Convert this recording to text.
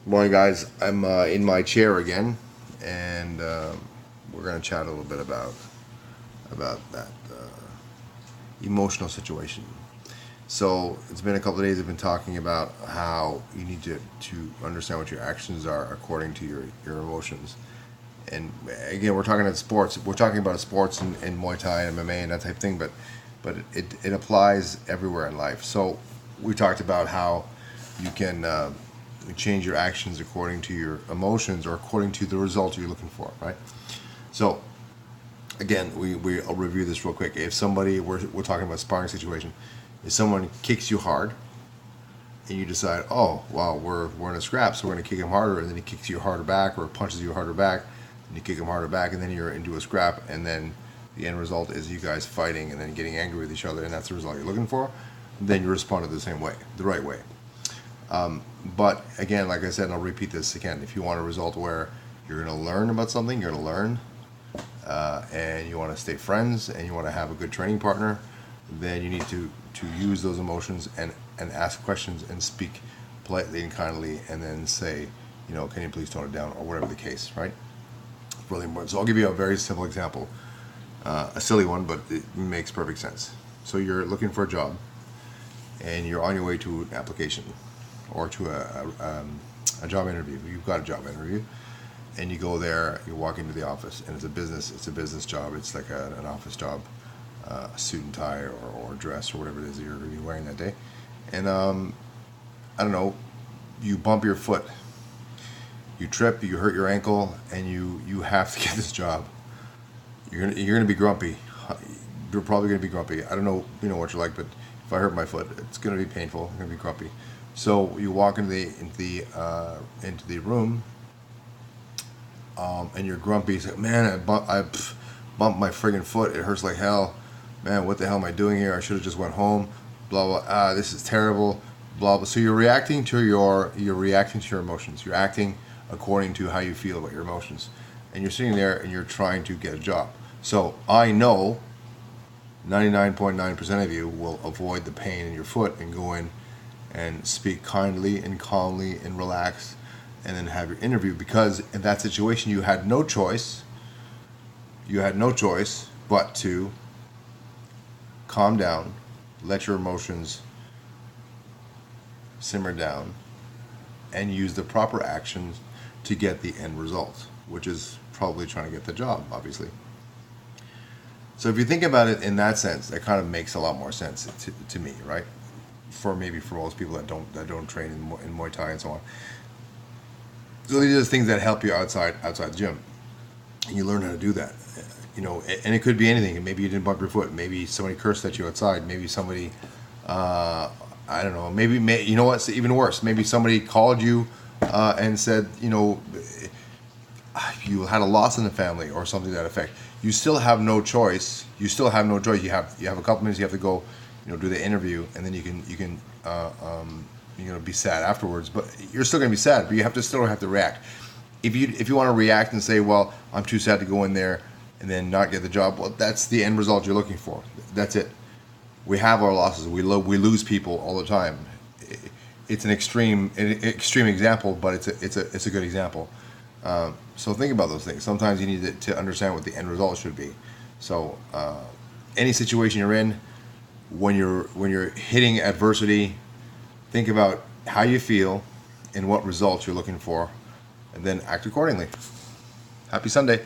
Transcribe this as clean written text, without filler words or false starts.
Morning, guys. I'm in my chair again, and we're gonna chat a little bit about that emotional situation. So it's been a couple of days. I've been talking about how you need to understand what your actions are according to your emotions. And again, we're talking about sports. We're talking about sports and Muay Thai and MMA and that type of thing, but it applies everywhere in life. So we talked about how you can change your actions according to your emotions or according to the result you're looking for, right? So again, I'll review this real quick. If somebody we're talking about sparring situation, if someone kicks you hard and you decide, oh wow, we're in a scrap, so we're gonna kick him harder, and then he kicks you harder back or punches you harder back, and you kick him harder back, and then you're into a scrap, and then the end result is you guys fighting and then getting angry with each other, and that's the result you're looking for. Then you respond the same way, the right way. But again, like I said, and I'll repeat this again, if you want a result where you're going to learn about something, you're going to learn, and you want to stay friends, and you want to have a good training partner, then you need to use those emotions and ask questions and speak politely and kindly, and then say, can you please tone it down, or whatever the case, right? Really important. So I'll give you a very simple example, a silly one, but it makes perfect sense. So you're looking for a job, and you're on your way to an application or to a job interview. You've got a job interview, and you go there. You walk into the office, and it's a business job. It's like an office job, a suit and tie or dress or whatever it is that you're going to be wearing that day. And I don't know, you bump your foot, you trip, you hurt your ankle, and you have to get this job. You're gonna be grumpy. You're probably gonna be grumpy. I don't know, what you're like, but if I hurt my foot, it's gonna be painful. I'm gonna be grumpy. So you walk into the room, and you're grumpy. You say, "Man, I bumped my friggin' foot. It hurts like hell. Man, what the hell am I doing here? I should have just went home. Blah blah. This is terrible. Blah blah." So you're reacting to your emotions. You're acting according to how you feel about your emotions, and you're sitting there and you're trying to get a job. So I know 99.9% of you will avoid the pain in your foot and go in and speak kindly and calmly and relax, and then have your interview, because in that situation you had no choice. You had no choice but to calm down, let your emotions simmer down, and use the proper actions to get the end result, which is probably trying to get the job, obviously. So if you think about it in that sense, that kind of makes a lot more sense to me, right? For most people that don't train in Muay Thai and so on. So these are the things that help you outside the gym, and you learn how to do that. And it could be anything. Maybe you didn't bump your foot. Maybe somebody cursed at you outside. Maybe somebody, I don't know. Maybe you know what's even worse. Maybe somebody called you and said, you had a loss in the family or something to that effect. You still have no choice. You have a couple minutes. You have to go, do the interview, and then you can be sad afterwards. But you're still gonna be sad. But you still have to react. If you want to react and say, well, I'm too sad to go in there and then not get the job, well, that's the end result you're looking for. That's it. We have our losses. We lose people all the time. It's an extreme example, but it's a good example. So think about those things. Sometimes you need to understand what the end result should be. So any situation you're in, when you're hitting adversity, think about how you feel and what results you're looking for, and then act accordingly. Happy Sunday.